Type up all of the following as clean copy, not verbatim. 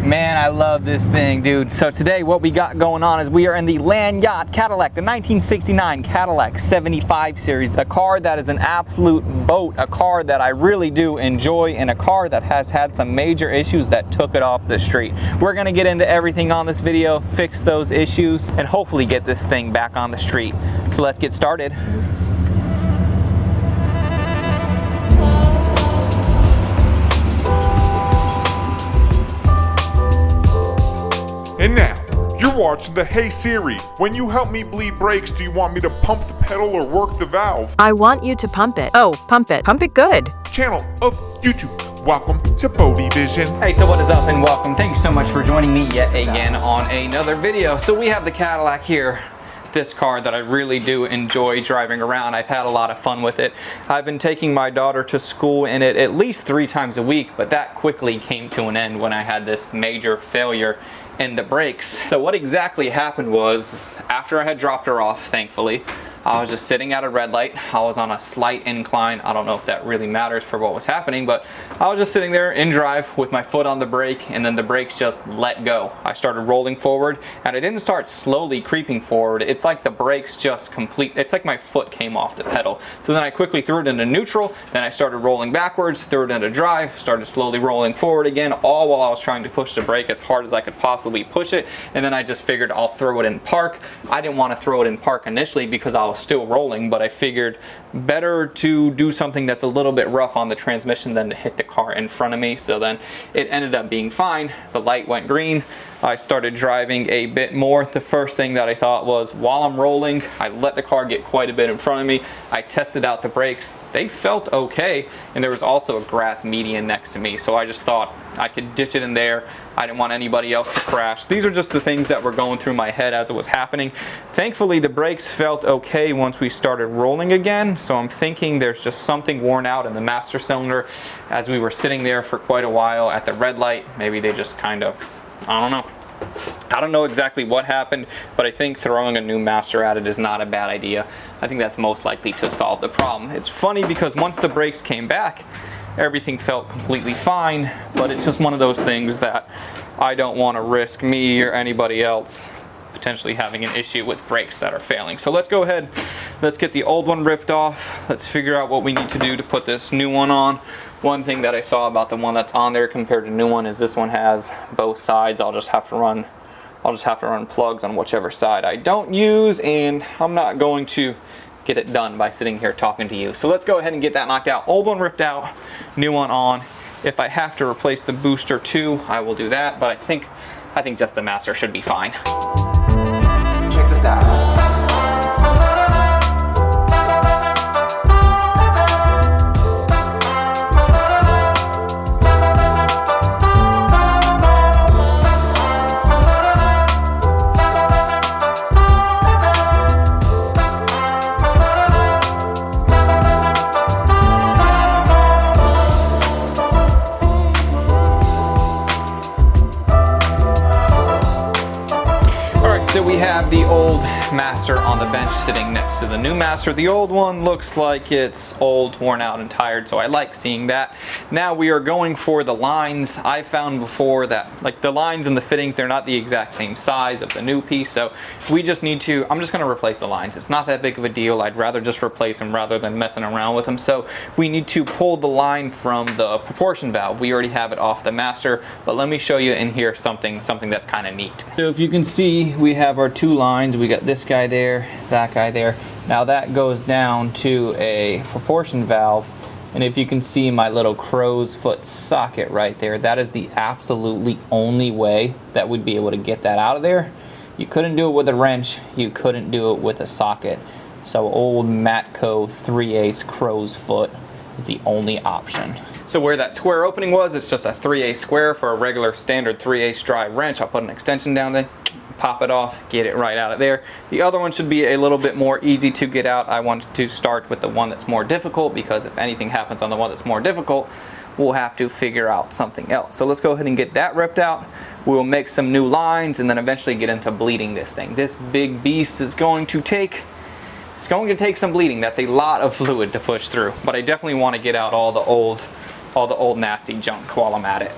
Man, I love this thing, dude. So today what we got going on is we are in the Land Yacht Cadillac, the 1969 Cadillac 75 series, a car that is an absolute boat, a car that I really do enjoy, and a car that has had some major issues that took it off the street. We're gonna get into everything on this video, fix those issues, and hopefully get this thing back on the street. So let's get started. And now, you're watching the Hey Siri. When you help me bleed brakes, do you want me to pump the pedal or work the valve? I want you to pump it. Oh, pump it. Pump it good. Channel of YouTube. Welcome to Bodie Vision. Hey, so what is up and welcome. Thank you so much for joining me yet again on another video. So we have the Cadillac here. This car that I really do enjoy driving around. I've had a lot of fun with it. I've been taking my daughter to school in it at least 3 times a week, but that quickly came to an end when I had this major failure in the brakes. So what exactly happened was, after I had dropped her off, thankfully, I was just sitting at a red light. I was on a slight incline. I don't know if that really matters for what was happening, but I was just sitting there in drive with my foot on the brake, and then the brakes just let go. I started rolling forward, and I didn't start slowly creeping forward. It's like the brakes just it's like my foot came off the pedal. So then I quickly threw it into neutral, then I started rolling backwards, threw it into drive, started slowly rolling forward again, all while I was trying to push the brake as hard as I could possibly push it, and then I just figured I'll throw it in park. I didn't want to throw it in park initially because I was still rolling, but I figured better to do something that's a little bit rough on the transmission than to hit the car in front of me. So then it ended up being fine. The light went green. I started driving a bit more. The first thing that I thought was, while I'm rolling, I let the car get quite a bit in front of me. I tested out the brakes. They felt okay, and there was also a grass median next to me, so I just thought I could ditch it in there. I didn't want anybody else to crash. These are just the things that were going through my head as it was happening. Thankfully, the brakes felt okay once we started rolling again, so I'm thinking there's just something worn out in the master cylinder. As we were sitting there for quite a while at the red light, maybe they just kind of, I don't know. I don't know exactly what happened, but I think throwing a new master at it is not a bad idea. I think that's most likely to solve the problem. It's funny because once the brakes came back, everything felt completely fine, but it's just one of those things that I don't want to risk me or anybody else potentially having an issue with brakes that are failing. So let's go ahead, let's get the old one ripped off. Let's figure out what we need to do to put this new one on. One thing that I saw about the one that's on there compared to the new one is this one has both sides. I'll just have to run plugs on whichever side I don't use, and I'm not going to get it done by sitting here talking to you. So let's go ahead and get that knocked out. Old one ripped out, new one on. If I have to replace the booster too, I will do that, but I think just the master should be fine. Check this out. So we have the old master on the bench sitting next to the new master. The old one looks like it's old, worn out, and tired, so I like seeing that. Now we are going for the lines. I found before that like the lines and the fittings, they're not the exact same size of the new piece, so we just need to, I'm just going to replace the lines. It's not that big of a deal. I'd rather just replace them rather than messing around with them. So we need to pull the line from the proportion valve. We already have it off the master, but let me show you in here something that's kind of neat. So if you can see, we have our 2 lines. We got this guy there, that guy there. Now that goes down to a proportion valve, and if you can see my little crow's foot socket right there, that is the absolutely only way that we'd be able to get that out of there. You couldn't do it with a wrench, you couldn't do it with a socket. So old Matco 3/8 crow's foot is the only option. So where that square opening was, it's just a 3/8 square for a regular standard 3/8 drive wrench. I'll put an extension down there, pop it off, get it right out of there. The other one should be a little bit more easy to get out. I wanted to start with the one that's more difficult because if anything happens on the one that's more difficult, we'll have to figure out something else. So let's go ahead and get that ripped out. We'll make some new lines and then eventually get into bleeding this thing. This big beast is going to take some bleeding. That's a lot of fluid to push through, but I definitely want to get out all the old nasty junk while I'm at it.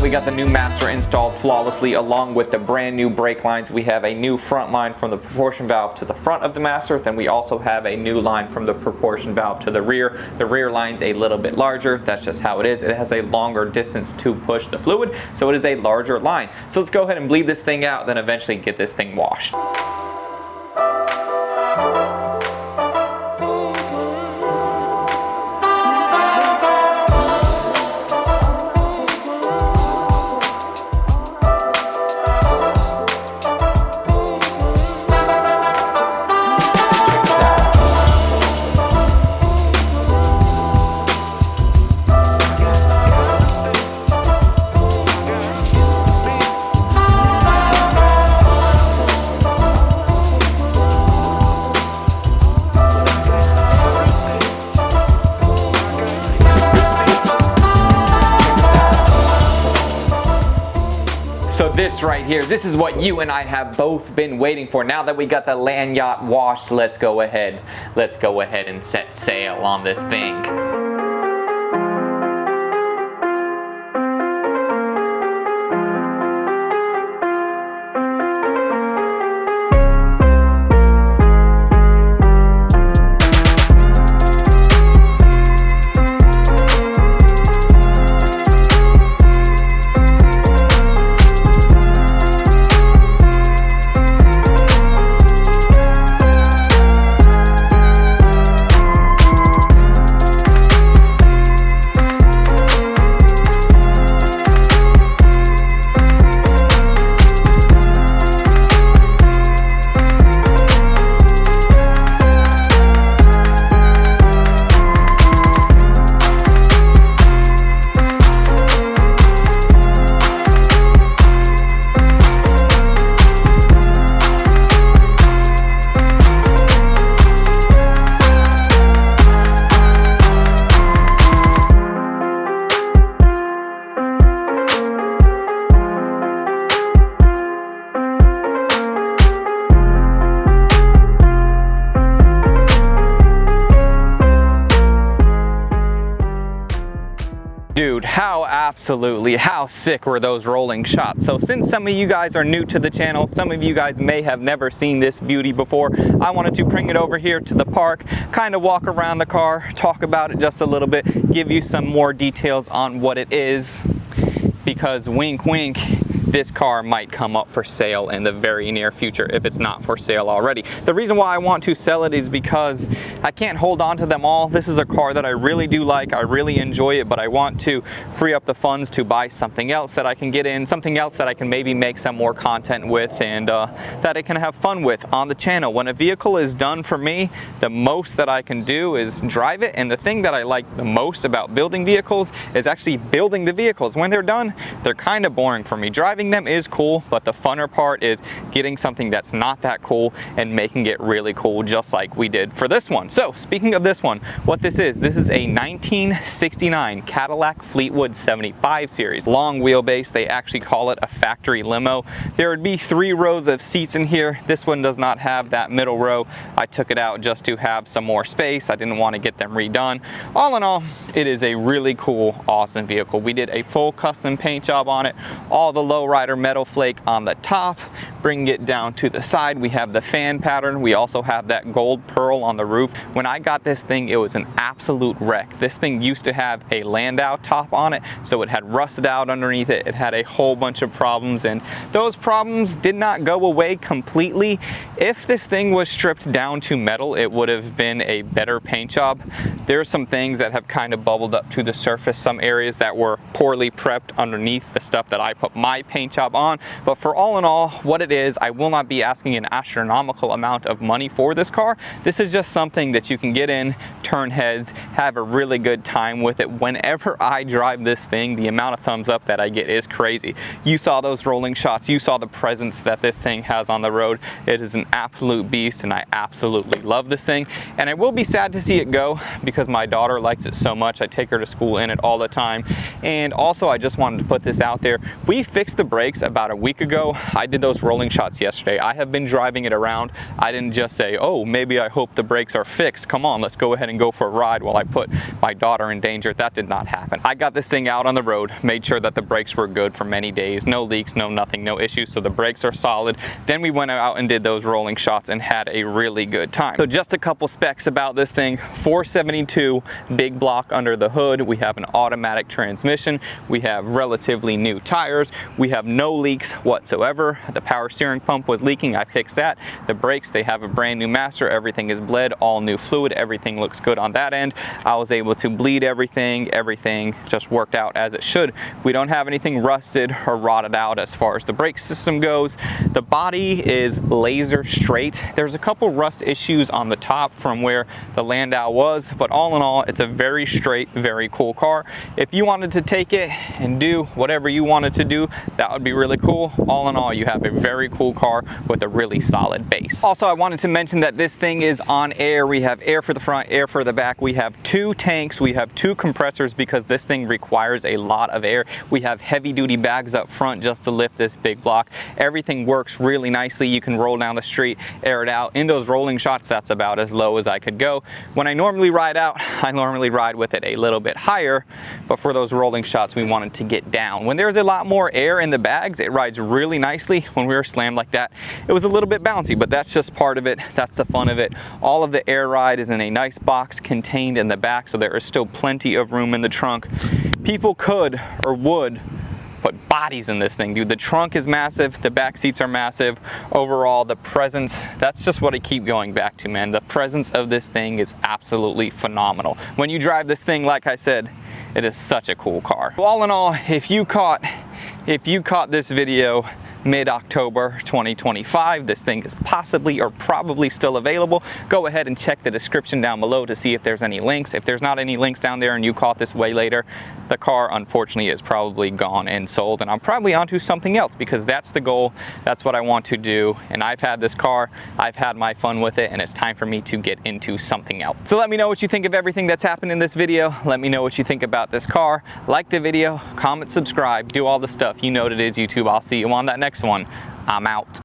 we got the new master installed flawlessly along with the brand new brake lines. We have a new front line from the proportion valve to the front of the master. Then we also have a new line from the proportion valve to the rear. The rear line's a little bit larger. That's just how it is. It has a longer distance to push the fluid, so it is a larger line. So let's go ahead and bleed this thing out, then eventually get this thing washed. So this right here, this is what you and I have both been waiting for. Now that we got the land yacht washed, let's go ahead and set sail on this thing. Dude, how sick were those rolling shots? So since some of you guys are new to the channel, some of you guys may have never seen this beauty before, I wanted to bring it over here to the park, kind of walk around the car, talk about it just a little bit, give you some more details on what it is, because wink wink, this car might come up for sale in the very near future if it's not for sale already. The reason why I want to sell it is because I can't hold on to them all. This is a car that I really do like, I really enjoy it, but I want to free up the funds to buy something else that I can get in, something else that I can maybe make some more content with, and that I can have fun with on the channel. When a vehicle is done for me, the most that I can do is drive it, and the thing that I like the most about building vehicles is actually building the vehicles. When they're done, they're kind of boring for me. Driving them is cool, but the funner part is getting something that's not that cool and making it really cool, just like we did for this one. So speaking of this one, what this is a 1969 Cadillac Fleetwood 75 series. Long wheelbase, they actually call it a factory limo. There would be 3 rows of seats in here. This one does not have that middle row. I took it out just to have some more space. I didn't want to get them redone. All in all, it is a really cool, awesome vehicle. We did a full custom paint job on it. All the lowrider metal flake on the top, bring it down to the side. We have the fan pattern. We also have that gold pearl on the roof. When I got this thing, it was an absolute wreck. This thing used to have a Landau top on it, so it had rusted out underneath it. It had a whole bunch of problems, and those problems did not go away completely. If this thing was stripped down to metal, it would have been a better paint job. There's some things that have kind of bubbled up to the surface, some areas that were poorly prepped underneath the stuff that I put my paint job on. But for all in all, what it is, I will not be asking an astronomical amount of money for this car. This is just something that you can get in, turn heads, have a really good time with it. Whenever I drive this thing, the amount of thumbs up that I get is crazy. You saw those rolling shots, you saw the presence that this thing has on the road. It is an absolute beast, and I absolutely love this thing. And I will be sad to see it go because my daughter likes it so much. I take her to school in it all the time. And also, I just wanted to put this out there. We fixed the the brakes about a week ago. I did those rolling shots yesterday. I have been driving it around. I didn't just say, oh, maybe I hope the brakes are fixed. Come on, let's go ahead and go for a ride while I put my daughter in danger. That did not happen. I got this thing out on the road, made sure that the brakes were good for many days. No leaks, no nothing, no issues. So the brakes are solid. Then we went out and did those rolling shots and had a really good time. So just a couple specs about this thing. 472 big block under the hood. We have an automatic transmission. We have relatively new tires. We have no leaks whatsoever. The power steering pump was leaking. I fixed that. The brakes, they have a brand new master. Everything is bled, all new fluid. Everything looks good on that end. I was able to bleed everything. Everything just worked out as it should. We don't have anything rusted or rotted out as far as the brake system goes. The body is laser straight. There's a couple rust issues on the top from where the Landau was, but all in all, it's a very straight, very cool car. If you wanted to take it and do whatever you wanted to do, that would be really cool. All in all, you have a very cool car with a really solid base. Also, I wanted to mention that this thing is on air. We have air for the front, air for the back. We have 2 tanks. We have 2 compressors because this thing requires a lot of air. We have heavy duty bags up front just to lift this big block. Everything works really nicely. You can roll down the street, air it out. In those rolling shots, that's about as low as I could go. When I normally ride out, I normally ride with it a little bit higher, but for those rolling shots, we wanted to get down. When there's a lot more air in the bags, it rides really nicely. When we were slammed like that, it was a little bit bouncy, but that's just part of it. That's the fun of it. All of the air ride is in a nice box contained in the back, so there is still plenty of room in the trunk. People could or would put bodies in this thing, dude. The trunk is massive, the back seats are massive. Overall, the presence, that's just what I keep going back to, man. The presence of this thing is absolutely phenomenal. When you drive this thing, like I said, it is such a cool car. All in all, if you caught this video mid-October 2025, this thing is possibly or probably still available. Go ahead and check the description down below to see if there's any links. If there's not any links down there and you caught this way later, the car unfortunately is probably gone and sold, and I'm probably onto something else because that's the goal. That's what I want to do, and I've had this car, I've had my fun with it, and it's time for me to get into something else. So let me know what you think of everything that's happened in this video. Let me know what you think about this car. Like the video, comment, subscribe, do all the stuff. You know what it is, YouTube. I'll see you on that next one. I'm out.